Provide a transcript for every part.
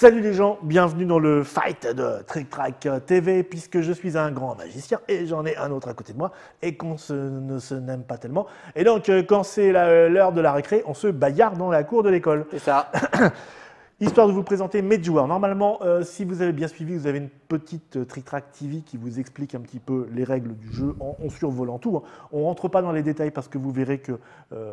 Salut les gens, bienvenue dans le fight de Trick Track TV, puisque je suis un grand magicien et j'en ai un autre à côté de moi et qu'on ne se n'aime pas tellement. Et donc quand c'est l'heure de la récré, on se bagarre dans la cour de l'école. C'est ça. Histoire de vous présenter mes joueurs. Normalement, si vous avez bien suivi, vous avez une petite Trick Track TV qui vous explique un petit peu les règles du jeu en survolant tout. On ne rentre pas dans les détails parce que vous verrez que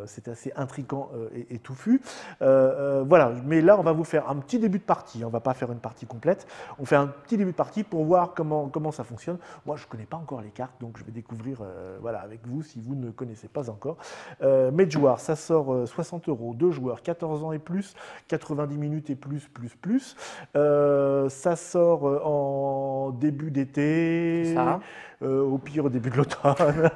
c'est assez intriguant et touffu. Voilà, mais là, on va vous faire un petit début de partie. On ne va pas faire une partie complète. On fait un petit début de partie pour voir comment ça fonctionne. Moi, je ne connais pas encore les cartes, donc je vais découvrir voilà, avec vous si vous ne connaissez pas encore. Mes joueurs, ça sort 60 €, 2 joueurs, 14 ans et plus, 90 minutes et plus. Ça sort en début d'été, au pire au début de l'automne.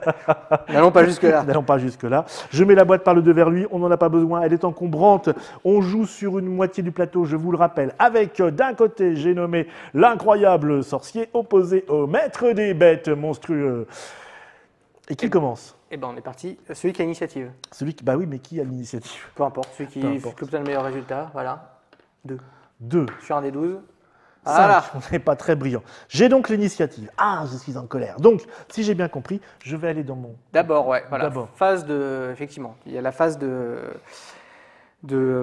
N'allons pas jusque-là. N'allons pas jusque-là. Je mets la boîte par le devers vers lui, on n'en a pas besoin, elle est encombrante. On joue sur une moitié du plateau, je vous le rappelle, avec d'un côté, j'ai nommé l'incroyable sorcier, opposé au maître des bêtes monstrueux. Et qui commence? Eh ben on est parti. Celui qui a l'initiative. Celui qui, bah oui, mais qui a l'initiative? Peu importe, celui qui obtient le meilleur résultat, voilà. 2. Sur un des 12. 5, Voilà. on n'est pas très brillant. J'ai donc l'initiative. Ah, je suis en colère. Donc, si j'ai bien compris, je vais aller dans mon... D'abord, ouais, voilà. D'abord. Phase de... Effectivement, il y a la phase de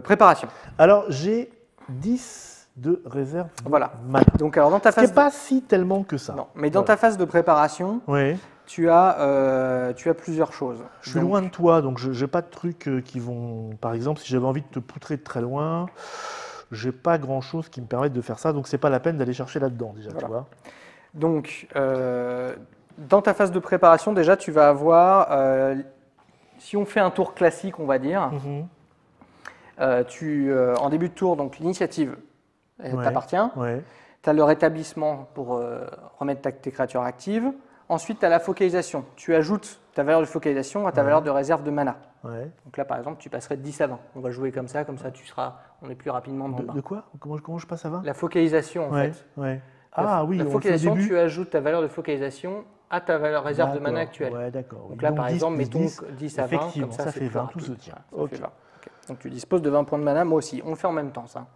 préparation. Alors, j'ai 10 de réserve. Voilà. Mana. Donc, alors, dans ta phase... C'est pas si tellement que ça. Non, mais dans ta phase de préparation, ouais. tu as plusieurs choses. Je suis loin de toi, donc je n'ai pas de trucs qui vont... Par exemple, si j'avais envie de te poutrer de très loin... J'ai pas grand chose qui me permette de faire ça, donc c'est pas la peine d'aller chercher là-dedans déjà, voilà. tu vois. Donc, dans ta phase de préparation, déjà, tu vas avoir, si on fait un tour classique, on va dire, en début de tour, donc l'initiative t'appartient. Ouais. Tu as le rétablissement pour remettre tes créatures actives. Ensuite, tu as la focalisation. Tu ajoutes ta valeur de focalisation à ta valeur de réserve de mana. Ouais. Donc là, par exemple, tu passerais de 10 à 20. On va jouer comme ça on est plus rapidement dans le bain. De quoi? Comment je passe à 20? La focalisation, en fait. Ouais. Ah oui, la focalisation, tu ajoutes ta valeur de focalisation à ta valeur réserve de mana actuelle. Ouais, d'accord. Donc là, par exemple, mettons 10 à 20, comme ça fait 20, tout se tient. Okay. Okay. Donc tu disposes de 20 points de mana, moi aussi. On le fait en même temps, ça.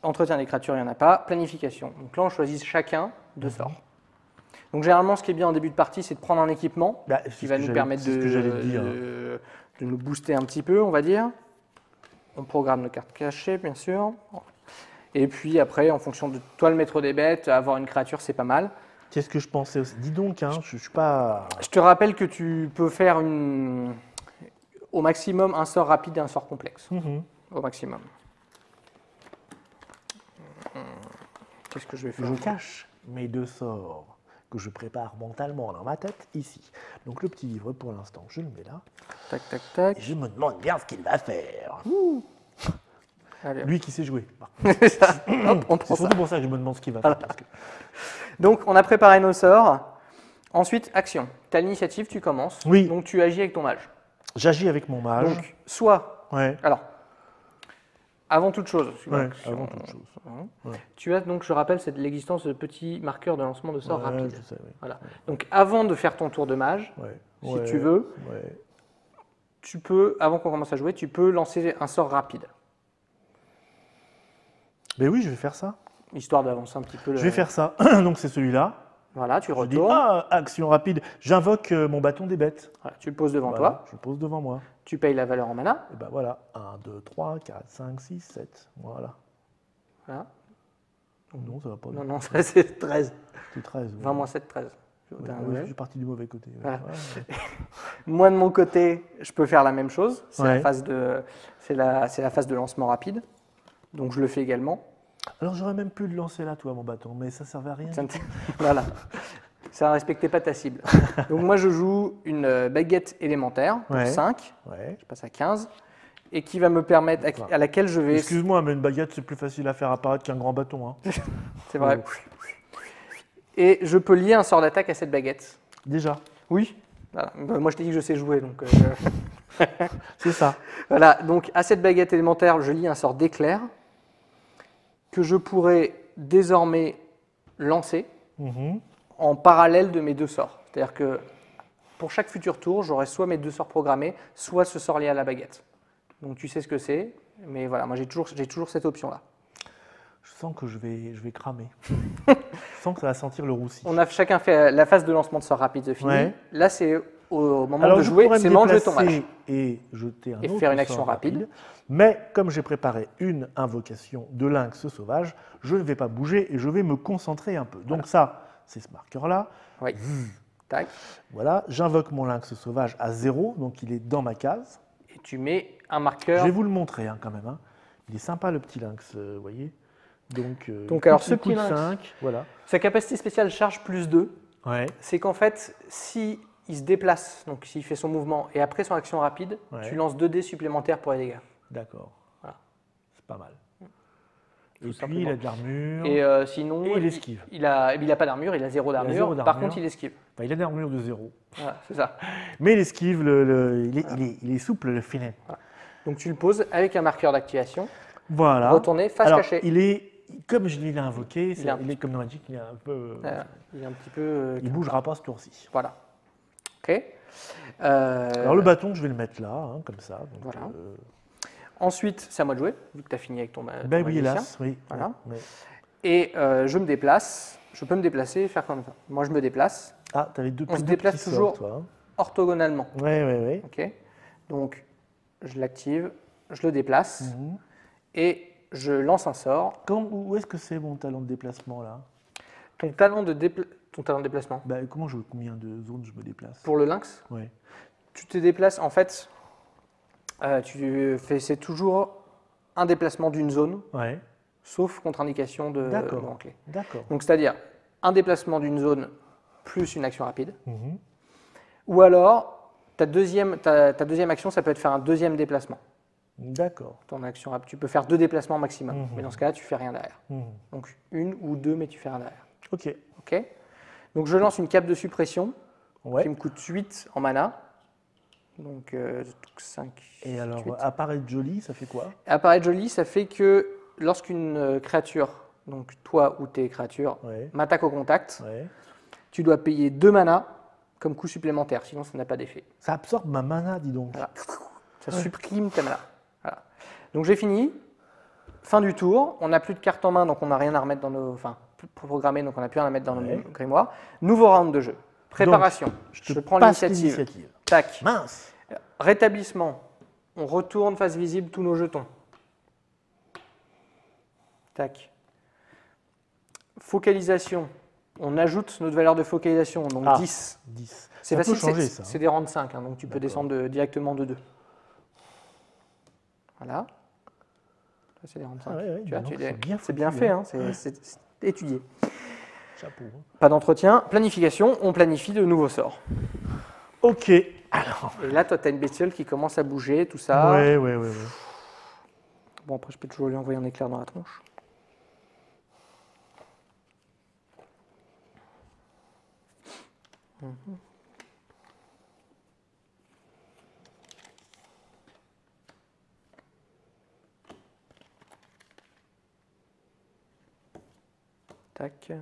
Entretien des créatures, il n'y en a pas. Planification. Donc là, on choisit chacun deux sorts. Donc généralement, ce qui est bien en début de partie, c'est de prendre un équipement qui va nous permettre de nous booster un petit peu, on va dire. On programme nos cartes cachées, bien sûr. Et puis après, en fonction de toi, le maître des bêtes, avoir une créature, c'est pas mal. Qu'est-ce que je pensais aussi? Dis donc, hein, je suis pas... Je te rappelle que tu peux faire au maximum un sort rapide et un sort complexe. Au maximum. Qu'est-ce que je vais faire? Je cache mes deux sorts que je prépare mentalement dans ma tête ici. Donc le petit livre, pour l'instant, je le mets là. Tac, tac, tac. Et je me demande bien ce qu'il va faire. Allez, lui qui sait jouer. C'est surtout pour ça que je me demande ce qu'il va faire. Parce que... Donc on a préparé nos sorts. Ensuite, action. Tu as l'initiative, tu commences. Oui. Donc tu agis avec ton mage. J'agis avec mon mage. Donc soit... Ouais. Alors, avant toute chose, avant toute chose. Tu as donc, je rappelle, c'est l'existence de petits marqueurs de lancement de sorts rapides. Je sais, oui. Voilà. Donc, avant de faire ton tour de mage, si tu veux, tu peux, avant qu'on commence à jouer, tu peux lancer un sort rapide. Mais oui, je vais faire ça. Histoire d'avancer un petit peu. Je vais faire ça. Donc, c'est celui-là. Voilà, tu retournes. Je dis, action rapide. J'invoque mon bâton des bêtes. Voilà, tu le poses devant toi. Je le pose devant moi. Tu payes la valeur en mana. Et ben voilà. 1, 2, 3, 4, 5, 6, 7. Voilà. Non, ça va pas. Non, ça c'est 13. C'est 13. 20 moins 7, 13. Je suis parti du mauvais côté. Voilà. Moi, de mon côté, je peux faire la même chose. C'est la phase de lancement rapide. Donc, je le fais également. Alors, j'aurais même pu le lancer là, toi, mon bâton, mais ça servait à rien. Voilà. Ça ne respectait pas ta cible. Donc, moi, je joue une baguette élémentaire pour 5. Je passe à 15. Et qui va me permettre, à laquelle je vais... Excuse-moi, mais une baguette, c'est plus facile à faire apparaître qu'un grand bâton. Hein. C'est vrai. Et je peux lier un sort d'attaque à cette baguette. Déjà? Oui. Voilà. Moi, je t'ai dit que je sais jouer, donc... C'est ça. Voilà, donc à cette baguette élémentaire, je lie un sort d'éclair que je pourrais désormais lancer en parallèle de mes deux sorts. C'est-à-dire que pour chaque futur tour, j'aurai soit mes deux sorts programmés, soit ce sort lié à la baguette. Donc tu sais ce que c'est. Mais voilà, moi j'ai toujours cette option-là. Je sens que je vais cramer. Je sens que ça va sentir le roussi. On a chacun fait la phase de lancement de sort rapide de fini. Ouais. Là, c'est au moment de jouer, c'est le moment de jeter ton match. Et jeter un autre faire une action rapide. Mais comme j'ai préparé une invocation de lynx sauvage, je ne vais pas bouger et je vais me concentrer un peu. Donc ça, c'est ce marqueur-là. Oui. Tac. Voilà, j'invoque mon lynx sauvage à 0, donc il est dans ma case. Et tu mets un marqueur. Je vais vous le montrer quand même. Il est sympa le petit lynx, vous voyez. Donc alors ce petit lynx, 5, voilà. Sa capacité spéciale charge plus 2. Ouais. C'est qu'en fait, si il se déplace, donc s'il fait son mouvement et après son action rapide, tu lances 2 dés supplémentaires pour les dégâts. D'accord. Voilà. C'est pas mal. Et puis il a de l'armure. Et sinon, il esquive. Il a pas d'armure, il a 0 d'armure. Par contre, il esquive. Enfin, il a une armure de 0. Voilà, c'est ça. Mais il esquive, il est souple, le filet. Voilà. Donc tu le poses avec un marqueur d'activation. Voilà. Retourné, face cachée. Il est, comme je l'ai invoqué, il est comme dans Magic, il est un peu. Il est un petit peu. Il ne bougera pas ce tour-ci. Voilà. Ok. Alors le bâton, je vais le mettre là, comme ça. Donc, voilà. Ensuite, c'est à moi de jouer, vu que tu as fini avec ton magicien. Oui, hélas, oui. Voilà. Oui. Et je me déplace. Je peux me déplacer et faire comme ça. Moi, je me déplace. Ah, tu avais deux On se déplace toujours orthogonalement. Oui. Ok. Donc, je l'active, je le déplace et je lance un sort. Où est-ce que c'est mon talent de déplacement là? Ton talent de déplacement. Combien de zones je me déplace? Pour le lynx? Oui. Tu te déplaces, en fait, c'est toujours un déplacement d'une zone, sauf contre-indication de clé. D'accord. Donc, c'est-à-dire un déplacement d'une zone plus une action rapide. Ou alors, ta deuxième action, ça peut être faire un deuxième déplacement. D'accord. Ton action rapide, tu peux faire 2 déplacements maximum. Mais dans ce cas-là, tu fais rien derrière. Donc, 1 ou 2, mais tu fais rien derrière. Ok. Donc, je lance une cape de suppression qui me coûte 8 en mana. Donc, 5. Et alors, apparaître joli, ça fait quoi? Apparaître joli, ça fait que lorsqu'une créature, donc toi ou tes créatures, m'attaque au contact, tu dois payer 2 mana comme coût supplémentaire, sinon ça n'a pas d'effet. Ça absorbe ma mana, dis donc. Voilà. Ça supprime ta mana. Voilà. Donc j'ai fini. Fin du tour. On n'a plus de cartes en main, donc on n'a rien à remettre dans nos. Enfin, plus programmé, donc on n'a plus rien à mettre dans nos grimoires. Nouveau round de jeu. Préparation. Donc, je prends l'initiative. Tac. Mince. Rétablissement. On retourne face visible tous nos jetons. Tac. Focalisation. On ajoute notre valeur de focalisation, donc 10. 10. C'est facile, c'est des rangs de 5, donc tu peux descendre directement de 2. Voilà. Ça, c'est des rangs de 5. C'est bien fait, c'est étudié. Chapeau. Pas d'entretien. Planification, on planifie de nouveaux sorts. Ok. Alors. Et là, toi, tu as une bestiole qui commence à bouger, tout ça. Ouais. Bon, après, je peux toujours lui envoyer un éclair dans la tronche. Tac.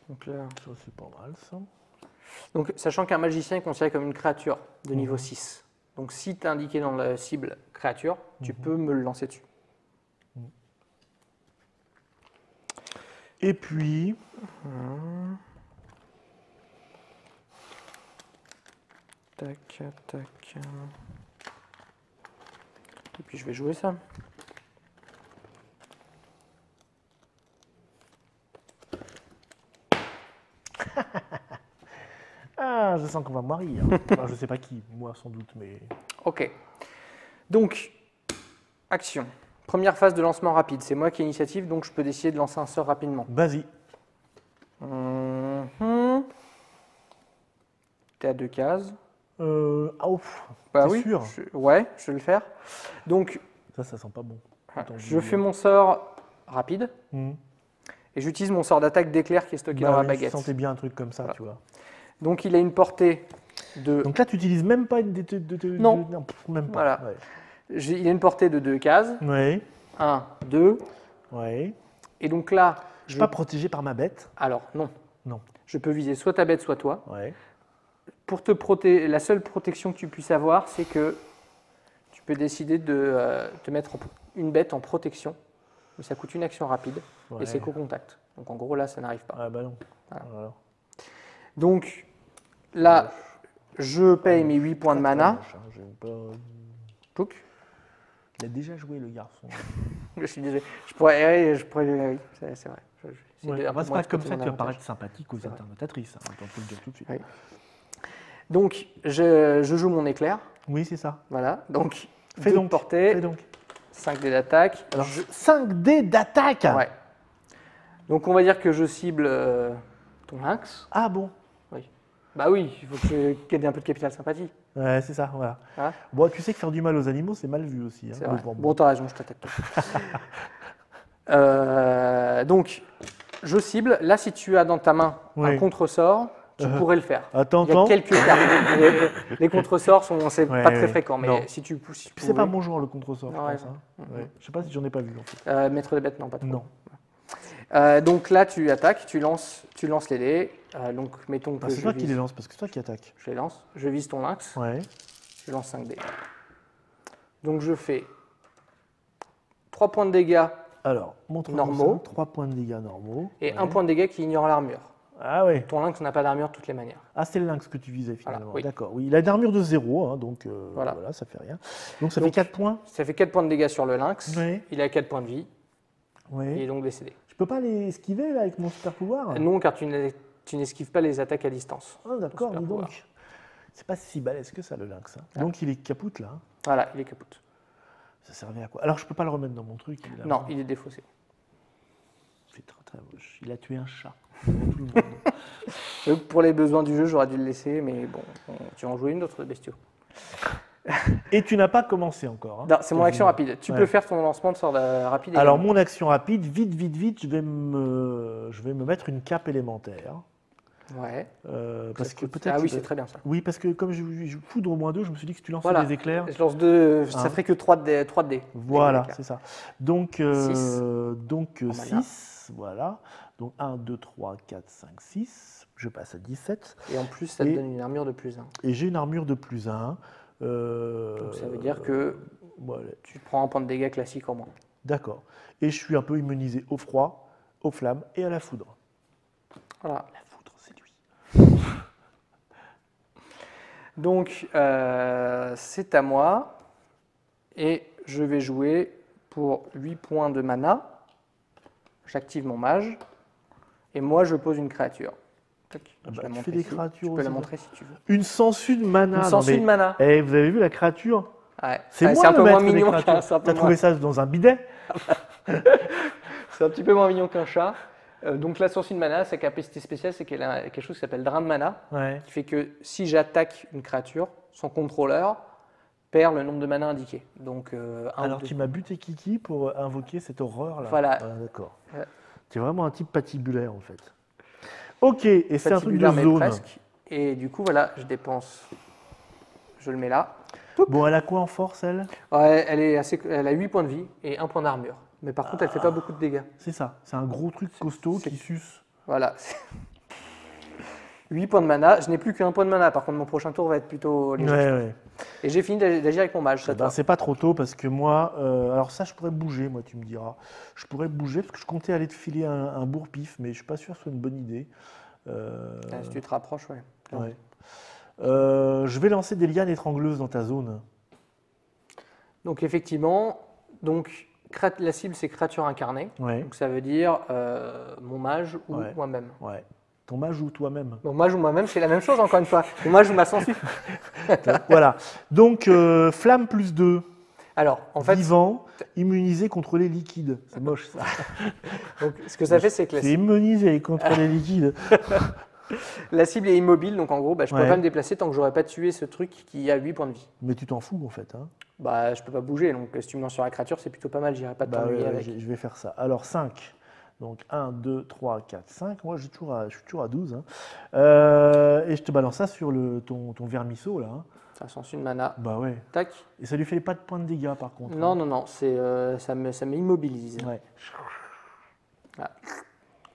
Donc là, ça c'est pas mal ça. Donc, sachant qu'un magicien est considéré comme une créature de niveau 6. Donc si tu as indiqué dans la cible créature, tu peux me le lancer dessus. Et puis. Tac. Et puis je vais jouer ça. Ah, je sens qu'on va marier. Enfin, je sais pas qui, moi sans doute, mais. Ok. Donc, action. Première phase de lancement rapide. C'est moi qui ai l'initiative, donc je peux décider de lancer un sort rapidement. Vas-y. T'es à 2 cases. Bah oui. Sûr je vais le faire. Donc, ça sent pas bon. Je fais mon sort rapide. Et j'utilise mon sort d'attaque d'éclair qui est stocké dans la baguette. Je sentais bien un truc comme ça, tu vois. Donc il a une portée de... Donc là, tu n'utilises même pas une... Non. Même pas. Voilà. Il a une portée de 2 cases. 1, 2. Et donc là... Je ne suis pas protégé par ma bête? Alors, non. Non. Je peux viser soit ta bête, soit toi. Pour te protéger, la seule protection que tu puisses avoir, c'est que tu peux décider de te mettre une bête en protection. Mais ça coûte une action rapide et c'est qu'au contact. Donc en gros, là, ça n'arrive pas. Ah bah non. Voilà. Donc là, je paye mes 8 points de mana. Pouc. Il a déjà joué, le garçon. Je suis désolé. Je pourrais oui, c'est vrai. C'est pas comme ça que tu vas paraître sympathique aux internotatrices. Hein, on peut le dire tout de suite. Oui. Donc, je joue mon éclair. Oui, c'est ça. Voilà. Donc, fais donc. Portée, 5 dés d'attaque. Alors, 5 dés d'attaque. Ouais. Donc, on va dire que je cible ton lynx. Ah bon? Oui. Bah oui, il faut qu'il y ait un peu de capital sympathie. Ouais, c'est ça, voilà. Hein, bon, tu sais que faire du mal aux animaux, c'est mal vu aussi. Hein. C'est vrai. Bon, t'as raison, je t'attaque. Donc, je cible. Là, si tu as dans ta main un contre-sort, tu pourrais le faire. Attends. Il y a quelques cartes. Les contre-sorts, c'est pas très fréquent, mais non. si tu c'est pas mon genre, le contre-sort, je pense. Hein. Je sais pas si j'en ai pas vu. En fait. Maître des bêtes, non, pas trop. Non. Donc là, tu attaques, tu lances les dés. Donc, mettons que c'est toi qui les lance, parce que c'est toi qui attaque. Je les lance. Je vise ton lynx. Ouais. Je lance 5 dés. Donc, je fais 3 points de dégâts. Alors, normaux. 3 points de dégâts normaux. Et 1 point de dégâts qui ignore l'armure. Ah ouais. Ton lynx n'a pas d'armure de toutes les manières. Ah, c'est le lynx que tu visais finalement. Voilà, oui. D'accord. Oui, il a une armure de 0, hein, donc voilà, ça fait rien. Donc ça fait 4 points. Ça fait 4 points de dégâts sur le lynx. Oui. Il a 4 points de vie. Oui. Il est donc décédé. Je peux pas les esquiver là avec mon super pouvoir? Non, car tu n'esquives pas les attaques à distance. Ah d'accord, dis donc. C'est pas si balèze que ça le lynx. Hein. Ah. Donc il est capoute là. Hein. Voilà, il est capoute. Ça servait à quoi? Alors je peux pas le remettre dans mon truc. Non, il est défaussé. C'est très très moche. Il a tué un chat. Tout le monde. Pour les besoins du jeu, j'aurais dû le laisser, mais bon, tu vas en jouer une autre bestiaux. Et tu n'as pas commencé encore. Hein, non, c'est mon action rapide. Tu peux faire ton lancement de sort rapide. Alors mon action rapide, vite, je vais me mettre une cape élémentaire. Ouais. Parce que peut-être. Ah oui, c'est très bien ça. Oui, parce que comme je foudre au -2, je me suis dit que si tu lançais des éclairs. Je lance 2, ça ferait que 3 de dés. Voilà, c'est ça. Donc 6, voilà. Donc 1, 2, 3, 4, 5, 6. Je passe à 17. Et en plus, ça te donne une armure de +1. Et j'ai une armure de +1. Donc ça veut dire que tu prends un point de dégâts classique en moins. D'accord. Et je suis un peu immunisé au froid, aux flammes et à la foudre. Voilà. La foudre séduit. Donc c'est à moi. Et je vais jouer pour 8 points de mana. J'active mon mage. Et moi, je pose une créature. Tu fais des créatures. Tu peux la montrer si tu veux. Une sangsue de mana. Une sangsue de mana. Eh, vous avez vu la créature? Ouais. C'est moi un peu moins mignon qu'un chat. T'as trouvé ça dans un bidet? C'est un petit peu moins mignon qu'un chat. Donc la sangsue de mana, sa capacité spéciale, c'est qu'elle a quelque chose qui s'appelle drain de mana, qui fait que si j'attaque une créature, son contrôleur perd le nombre de mana indiqué. Donc, alors tu m'as buté Kiki pour invoquer cette horreur là. Voilà. D'accord. Tu es vraiment un type patibulaire en fait. Ok, et c'est un truc de zone. Presque. Et du coup, voilà, je dépense. Je le mets là. Bon, elle a quoi en force, elle? Ouais, elle a 8 points de vie et 1 point d'armure. Mais par contre, elle ne fait pas beaucoup de dégâts. C'est ça, c'est un gros truc costaud qui suce. Voilà. 8 points de mana. Je n'ai plus qu'un point de mana. Par contre, mon prochain tour va être plutôt léger. Ouais. Et j'ai fini d'agir avec mon mage. C'est pas trop tôt parce que moi, alors ça, je pourrais bouger, moi, tu me diras. Je pourrais bouger parce que je comptais aller te filer un bourre-pif, mais je suis pas sûr que ce soit une bonne idée. Si tu te rapproches, ouais. Je vais lancer des lianes étrangleuses dans ta zone. Donc effectivement, la cible c'est créature incarnée. Ouais. Donc ça veut dire mon mage ou moi-même. Ouais. Ton mage ou toi-même? Mon mage ou moi-même, c'est la même chose encore une fois. Mon mage ou ma sangsue. Voilà. Donc flamme +2. Alors, en fait, vivant, immunisé contre les liquides. C'est moche ça. Donc ce que ça fait, c'est que c'est immunisé contre les liquides. La cible est immobile, donc en gros, je ne peux pas me déplacer tant que je n'aurai pas tué ce truc qui a 8 points de vie. Mais tu t'en fous en fait. Hein. Je ne peux pas bouger, donc si tu me lances sur la créature, c'est plutôt pas mal, j'irai pas t'ennuyer avec. Je vais faire ça. Alors 5. Donc 1, 2, 3, 4, 5. Moi je suis toujours à 12. Hein. Et je te balance ça sur ton vermisseau là. Hein. Ça sens une mana. Bah ouais. Tac. Et ça lui fait pas de points de dégâts par contre. Non, non, ça m'immobilise. Ouais.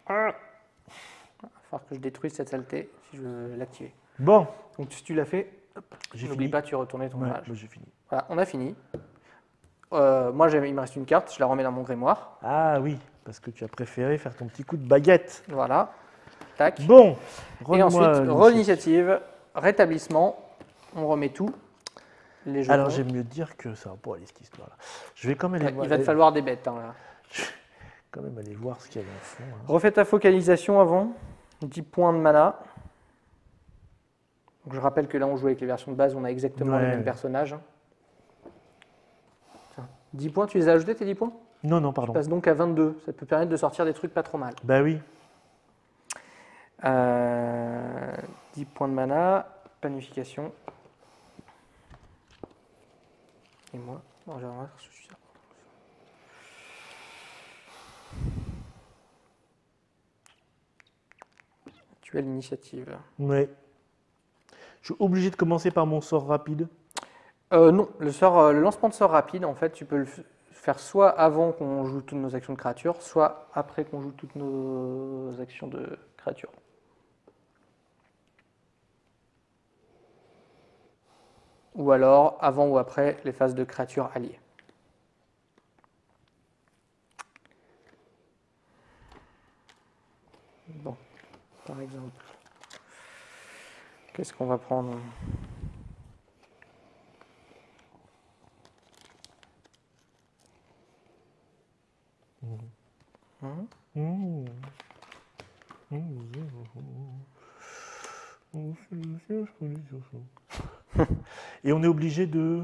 Voilà. Il va falloir que je détruise cette saleté si je veux l'activer. Bon. Donc si tu l'as fait, N'oublie pas, tu retournes ton mage. J'ai fini. Voilà, on a fini. Moi, il me reste une carte, je la remets dans mon grimoire. Ah oui, parce que tu as préféré faire ton petit coup de baguette. Voilà. Tac. Bon. Et ensuite, re-initiative, rétablissement, on remet tout. Les jetons. Alors, j'aime mieux dire que ça va pas aller cette histoire-là. Je vais quand même aller voir. Il va te falloir des bêtes. Hein, là. Je vais quand même aller voir ce qu'il y a dans le fond. Hein. Refais ta focalisation avant. 10 points de mana. Donc, je rappelle que là, on joue avec les versions de base, on a exactement les mêmes personnages. 10 points, tu les as ajoutés tes 10 points? Non, non, pardon. Tu passes donc à 22. Ça peut permettre de sortir des trucs pas trop mal. Bah oui. 10 points de mana, planification. Et moi, non, j'ai rien je suis ça. Tu as l'initiative. Ouais. Je suis obligé de commencer par mon sort rapide. Non, le lancement de sort rapide, en fait, tu peux le faire soit avant qu'on joue toutes nos actions de créature, soit après qu'on joue toutes nos actions de créature. Ou alors avant ou après les phases de créature alliées. Bon, par exemple, qu'est-ce qu'on va prendre ? Et on est obligé de...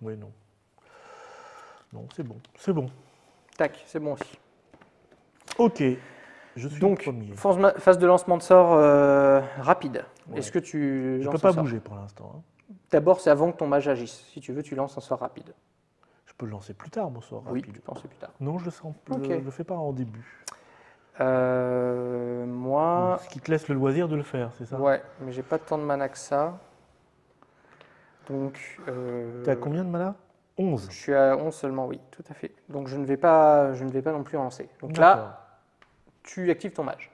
Oui, non. Non, c'est bon. C'est bon. Tac, c'est bon aussi. Ok. Je suis donc, le premier. Phase de lancement de sort rapide. Ouais. Est-ce que tu... Je ne peux pas bouger pour l'instant. Hein. D'abord, c'est avant que ton mage agisse. Si tu veux, tu lances un sort rapide. Je peux le lancer plus tard, mon sort rapide. Oui, tu peux lancer plus tard. Non, je ne le fais pas en début. Moi... Ce qui te laisse le loisir de le faire, c'est ça? Ouais, mais j'ai pas tant de mana que ça. Donc... T'es à combien de mana? 11. Je suis à 11 seulement, oui, tout à fait. Donc je ne vais pas non plus en lancer. Donc là, tu actives ton mage.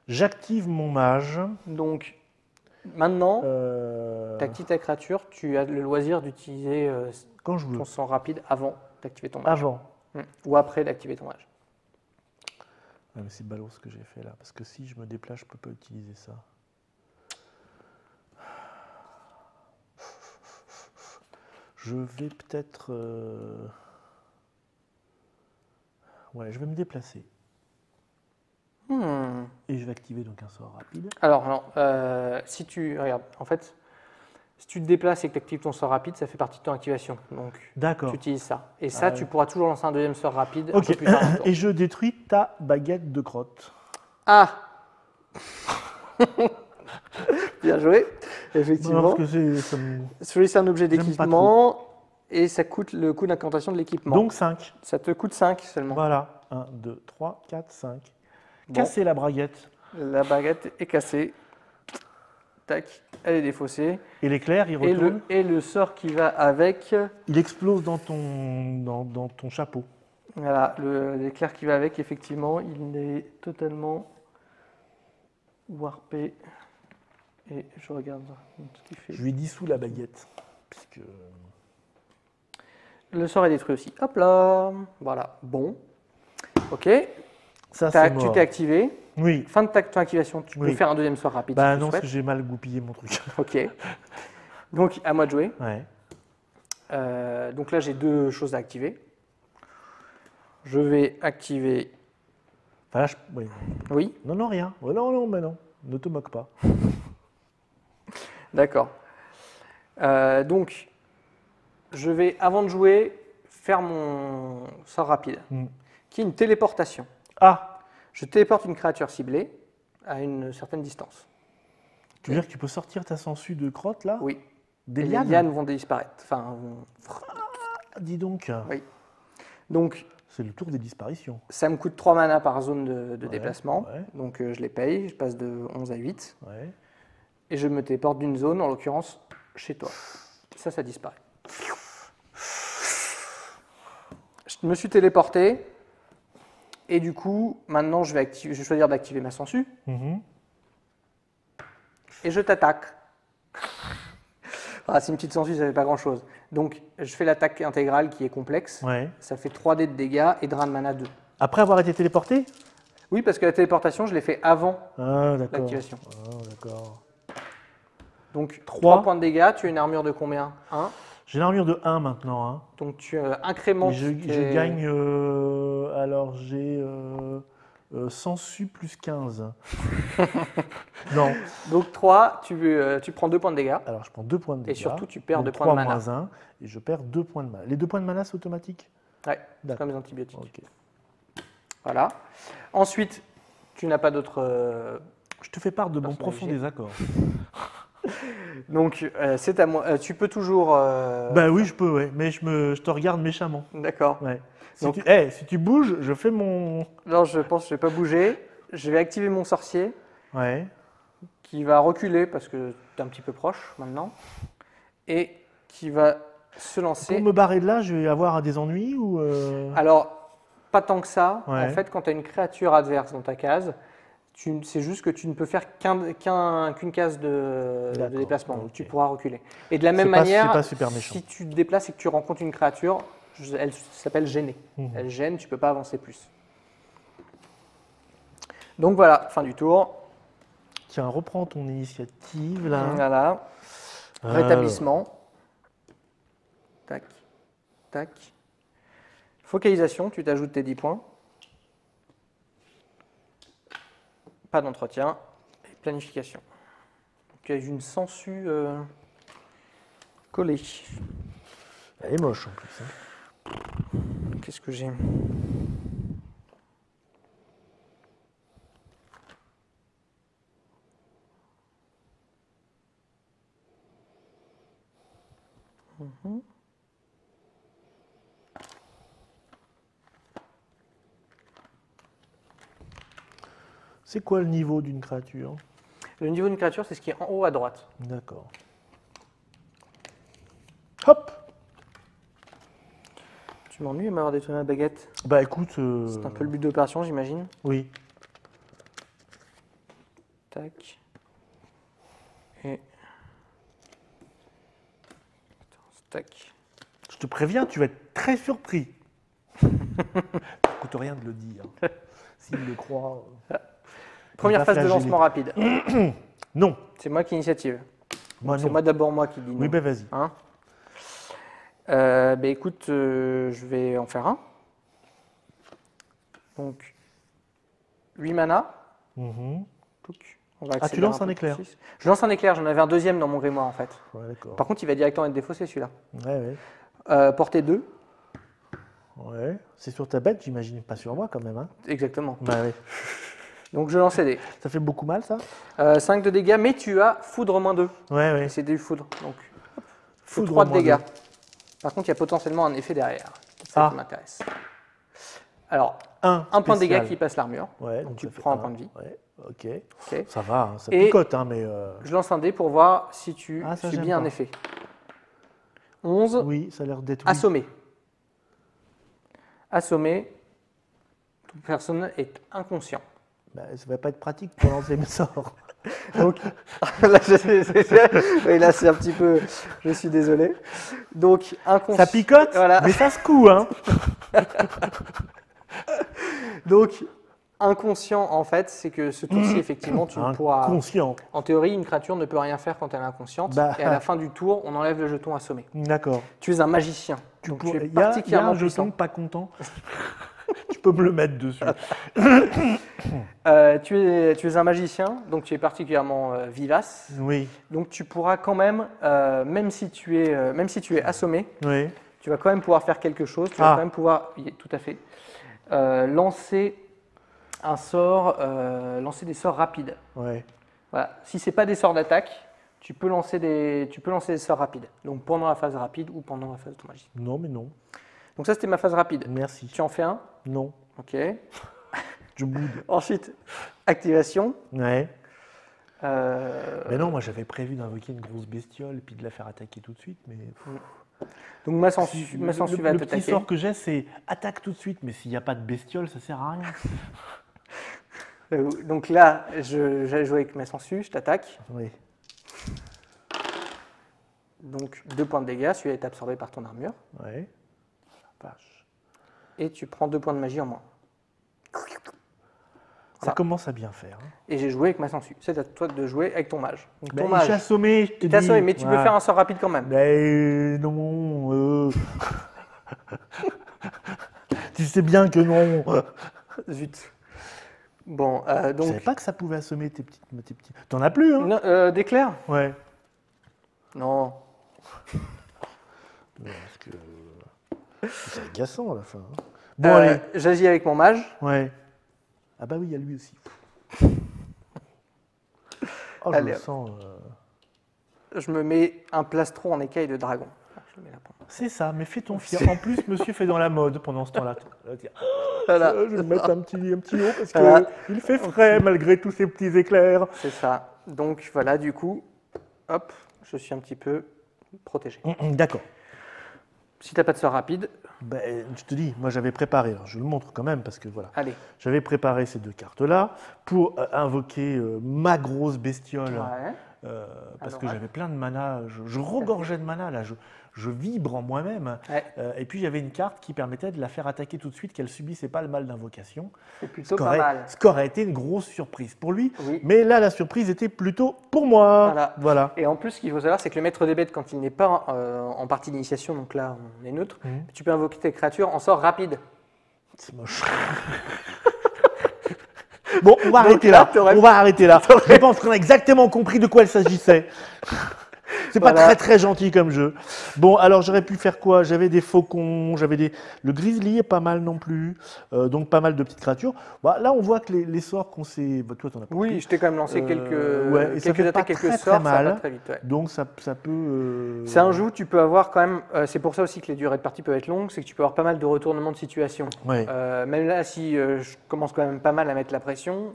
J'active mon mage. Donc maintenant, tu actives ta créature, tu as le loisir d'utiliser ton sort rapide avant d'activer ton mage. Avant. Ou après d'activer ton mage. Ouais, mais c'est ballot ce que j'ai fait là, parce que si je me déplace, je ne peux pas utiliser ça. Je vais peut-être... Ouais, je vais me déplacer. Et je vais activer donc un sort rapide. Alors, non, si tu... Regarde, en fait, si tu te déplaces et que tu actives ton sort rapide, ça fait partie de ton activation. Donc, tu utilises ça. Et ça, tu pourras toujours lancer un deuxième sort rapide un peu plus tard. Et je détruis ta baguette de crotte. Ah Bien joué, effectivement. Non, parce que c'est un objet d'équipement et ça coûte le coût d'incantation de l'équipement. Donc 5. Ça te coûte 5 seulement. Voilà, 1, 2, 3, 4, 5. Bon. Casser la baguette. La baguette est cassée. Tac, elle est défaussée. Et l'éclair, il retourne. Et le sort qui va avec... Il explose dans ton chapeau. Voilà, l'éclair qui va avec, effectivement, il est totalement warpé. Et je regarde ce qu'il fait. Je lui dissous la baguette. Puisque... Le sort est détruit aussi. Hop là. Voilà. Bon. Ok. Ça, c'est mort. Tu t'es activé. Oui. Fin de ton activation. Tu peux faire un deuxième sort rapide. Bah non, parce que j'ai mal goupillé mon truc. Ok. Donc, à moi de jouer. Ouais. Donc là, j'ai deux choses à activer. Je vais activer... Enfin, là, oui. Oui. Non, rien. Oh, non, mais non. Ne te moque pas. D'accord. Donc, je vais, avant de jouer, faire mon sort rapide, qui est une téléportation. Ah! Je téléporte une créature ciblée à une certaine distance. Tu veux dire que tu peux sortir ta sangsue de crotte, là? Oui. Des lianes? Les lianes vont disparaître. Enfin, dis donc. Oui. Donc, c'est le tour des disparitions. Ça me coûte 3 mana par zone de déplacement. Ouais. Donc, je les paye. Je passe de 11 à 8. Ouais. Et je me téléporte d'une zone, en l'occurrence, chez toi. Ça disparaît. Je me suis téléporté. Et du coup, maintenant, je vais choisir d'activer ma sangsue. Et je t'attaque. Ah, c'est une petite sangsue, ça fait pas grand-chose. Donc, je fais l'attaque intégrale qui est complexe. Ouais. Ça fait 3 dés de dégâts et drain de mana 2. Après avoir été téléporté? Oui, parce que la téléportation, je l'ai fait avant l'activation. D'accord. Donc, 3 points de dégâts. Tu as une armure de combien? 1. J'ai une armure de 1 maintenant. Hein. Donc, tu incrémentes. Je gagne. Alors, j'ai Sangsues plus 15. Non. Donc, 3, tu prends 2 points de dégâts. Alors, je prends 2 points de dégâts. Et surtout, tu perds 2 points de mana. 3 -1, et je perds 2 points de mana. Les 2 points de mana, c'est automatique? Ouais, c'est comme les antibiotiques. Okay. Voilà. Ensuite, tu n'as pas d'autres. Je te fais part de mon profond désaccord. Donc, c'est à moi. Tu peux toujours. Bah oui, je peux, ouais. Mais je te regarde méchamment. D'accord. Ouais. Si tu bouges, je fais mon. Non, je pense que je ne vais pas bouger. Je vais activer mon sorcier. Ouais. Qui va reculer parce que tu es un petit peu proche maintenant. Et qui va se lancer. Pour me barrer de là, je vais avoir des ennuis ou. Alors, pas tant que ça. Ouais. En fait, quand tu as une créature adverse dans ta case, c'est juste que tu ne peux faire qu'une case de déplacement. Okay. Donc, tu pourras reculer. Et de la même manière, pas super méchant. Si tu te déplaces et que tu rencontres une créature, elle s'appelle gêner. Elle gêne, tu ne peux pas avancer plus. Donc voilà, fin du tour. Tiens, reprends ton initiative là. Voilà. Rétablissement. Tac. Tac. Focalisation, tu t'ajoutes tes 10 points. Pas d'entretien. Et planification. Tu as une sangsue collée. Elle est moche en plus. Hein. Qu'est-ce que j'ai ? C'est quoi le niveau d'une créature? Le niveau d'une créature, c'est ce qui est en haut à droite. D'accord. Hop! Tu m'ennuies à m'avoir détourné la baguette? Bah écoute... C'est un peu le but de l'opération, j'imagine. Oui. Tac. Et... Tac. Je te préviens, tu vas être très surpris. Ça ne coûte rien de le dire. S'il le croit... Première phase de lancement rapide. Non. C'est moi qui initiative. C'est moi d'abord moi qui dis non. Oui, ben vas-y. Hein écoute, je vais en faire un. Donc, 8 mana. On va tu lances un éclair? Je lance un éclair, j'en avais un deuxième dans mon grimoire en fait. Ouais, par contre, il va directement être défaussé celui-là. Ouais. Portée 2. Ouais. C'est sur ta bête, j'imagine, pas sur moi quand même. Hein. Exactement. Bah oui. Donc je lance les dés. Ça fait beaucoup mal ça? 5 de dégâts, mais tu as foudre moins 2. Ouais. Et c'est du foudre. Donc, foudre 3 de dégâts. 2. Par contre, il y a potentiellement un effet derrière. C'est ça qui m'intéresse. Alors, un point de dégâts qui passe l'armure. Ouais, donc tu prends un point de vie. Ouais, ok. Ça va, hein, ça et picote, hein, mais. Je lance un dé pour voir si tu subis un effet. 11. Oui, ça a l'air d'être. Assommé. Assommé. Toute personne est inconscient. Bah, ça va pas être pratique pour lancer mes sorts. Donc, là, c'est un petit peu. Je suis désolé. Donc, inconscient. Ça picote, voilà. Mais ça secoue, hein. Donc, inconscient, en fait, c'est que ce tour-ci, effectivement, tu pourras. Inconscient. En théorie, une créature ne peut rien faire quand elle est inconsciente. Et à la fin du tour, on enlève le jeton assommé. D'accord. Tu es un magicien. Tu es particulièrement puissant. Un jeton pas content. Tu peux me le mettre dessus. Tu es un magicien, donc tu es particulièrement vivace. Oui. Donc tu pourras quand même, même si tu es assommé, oui. Tu vas quand même pouvoir faire quelque chose. Tu vas quand même pouvoir, tout à fait, lancer un sort, lancer des sorts rapides. Ouais. Voilà. Si c'est pas des sorts d'attaque, tu peux lancer des sorts rapides. Donc pendant la phase rapide ou pendant la phase de ton magie. Non, mais non. Donc ça, c'était ma phase rapide. Merci. Tu en fais un? Non. Ok. Je boude. Ensuite, activation. Ouais. Mais non, moi j'avais prévu d'invoquer une grosse bestiole et puis de la faire attaquer tout de suite, mais... Donc ma sangsue va t'attaquer. Le petit sort que j'ai, c'est attaque tout de suite, mais s'il n'y a pas de bestiole, ça sert à rien. Donc là, j'allais jouer avec ma sangsue, je t'attaque. Oui. Donc 2 points de dégâts, celui-là est absorbé par ton armure. Ouais. Vache. Et tu prends 2 points de magie en moins. Ça commence à bien faire. Hein. Et j'ai joué avec ma sangsue. C'est à toi de jouer avec ton mage. Donc, ton mage. Il t'a assommé, je te dis. Assommé, mais tu peux faire un sort rapide quand même. Mais non. Tu sais bien que non. Zut. Bon, donc... Je savais pas que ça pouvait assommer tes petits... T'en as plus, hein? D'éclairs? Ouais. Non. Mais parce que... C'est agaçant à la fin. Hein. Bon, allez. J'agis avec mon mage. Ouais. Ah bah oui, il y a lui aussi. Oh, je allez, le sens... Je me mets un plastron en écaille de dragon. C'est ça, mais fais ton fier. En plus, monsieur fait dans la mode pendant ce temps-là. Voilà. Je vais me mettre un petit haut parce qu'il fait frais malgré tous ces petits éclairs. C'est ça. Donc voilà, du coup, hop, je suis un petit peu protégé. D'accord. Si tu n'as pas de sort rapide... Ben, je te dis, moi j'avais préparé, alors je le montre quand même parce que voilà. Allez. J'avais préparé ces 2 cartes-là pour invoquer ma grosse bestiole. Ouais. Parce que j'avais plein de mana, je regorgeais de mana là, je vibre en moi-même. Ouais. Et puis j'avais une carte qui permettait de la faire attaquer tout de suite, qu'elle subissait pas le mal d'invocation. C'est plutôt pas mal. Ce qui aurait été une grosse surprise pour lui. Oui. Mais là, la surprise était plutôt pour moi. Voilà. Et en plus, ce qu'il faut savoir, c'est que le maître des bêtes, quand il n'est pas en partie d'initiation, donc là on est neutre, tu peux invoquer tes créatures en sort rapide. C'est moche. Bon, on va arrêter là. Je pense qu'on a exactement compris de quoi il s'agissait. C'est pas très très gentil comme jeu. Bon, alors j'aurais pu faire quoi? J'avais des faucons, le grizzly est pas mal non plus, donc pas mal de petites créatures. Bah, là, on voit que les sorts qu'on s'est... Bah, toi, t'en as pas. Oui, je t'ai quand même lancé quelques attaques, quelques sorts, ça va pas très vite. Ouais. Donc ça peut... C'est un jeu où tu peux avoir quand même... c'est pour ça aussi que les durées de partie peuvent être longues, c'est que tu peux avoir pas mal de retournements de situation. Ouais. Même là, si je commence quand même pas mal à mettre la pression...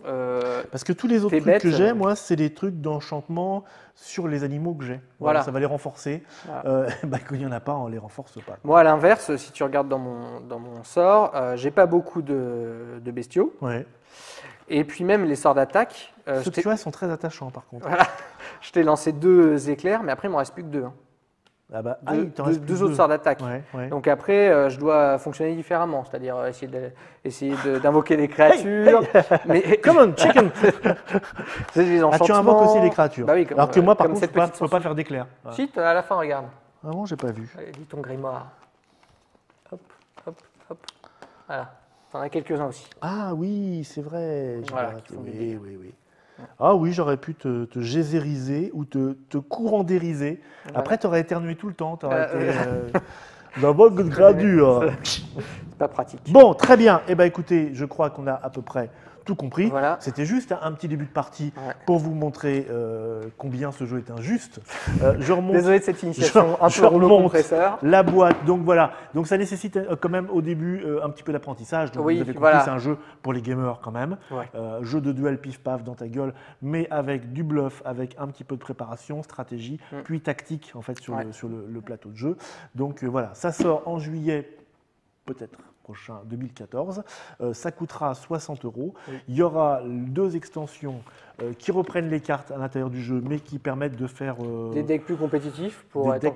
Parce que tous les autres trucs que j'ai, moi, c'est des trucs d'enchantement sur les animaux que j'ai. Voilà. Ça va les renforcer. Voilà. Quand il n'y en a pas, on ne les renforce pas. Moi, à l'inverse, si tu regardes dans mon sort, j'ai pas beaucoup de bestiaux. Ouais. Et puis même les sorts d'attaque... Ceux que tu vois sont très attachants, par contre. Voilà. Je t'ai lancé 2 éclairs, mais après, il m'en reste plus que 2. Hein. Ah bah, deux autres sorts d'attaque. Ouais. Donc après, je dois fonctionner différemment, c'est-à-dire essayer d'invoquer des créatures. Mais come on, chicken. Tu invoques aussi les créatures. Bah oui, alors que moi, par contre, je ne peux pas faire d'éclairs. Si, à la fin, regarde. Ah bon, j'ai pas vu. Allez, lis ton grimoire. Hop, hop, hop. Voilà. T'en as quelques-uns aussi. Ah oui, c'est vrai. Voilà, oui. Ah oui, j'aurais pu te gézériser ou te courandériser. Voilà. Après, tu aurais éternué tout le temps. Tu aurais été dans votre gradure. C'est pas pratique. Bon, très bien. Eh bien, écoutez, je crois qu'on a à peu près tout compris. Voilà. C'était juste un petit début de partie pour vous montrer combien ce jeu est injuste. Je remonte, désolé de cette initiation un peu rouleau compresseur. La boîte, donc voilà. Donc ça nécessite quand même au début un petit peu d'apprentissage. Donc vous avez compris, c'est un jeu pour les gamers quand même. Ouais. Jeu de duel pif-paf dans ta gueule, mais avec du bluff, avec un petit peu de préparation, stratégie, puis tactique en fait sur le plateau de jeu. Donc voilà, ça sort en juillet, peut-être prochain 2014, ça coûtera 60 €. Oui. Il y aura 2 extensions qui reprennent les cartes à l'intérieur du jeu, mais qui permettent de faire des decks plus compétitifs.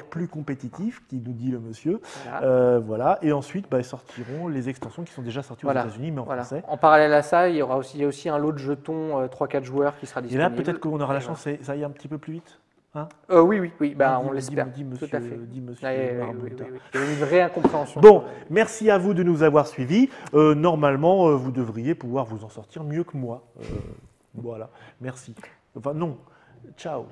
Plus compétitifs, qui nous dit le monsieur. Voilà. Et ensuite, sortiront les extensions qui sont déjà sorties aux États-Unis, mais en français. En parallèle à ça, il y a aussi un lot de jetons 3-4 joueurs qui sera disponible. Et là, peut-être qu'on aura la chance, ça aille un petit peu plus vite. Hein oui, on l'espère. Tout à fait. Dit monsieur oui. Il y a une vraie incompréhension. Bon, merci à vous de nous avoir suivis. Normalement, vous devriez pouvoir vous en sortir mieux que moi. Voilà, merci. Enfin, non. Ciao.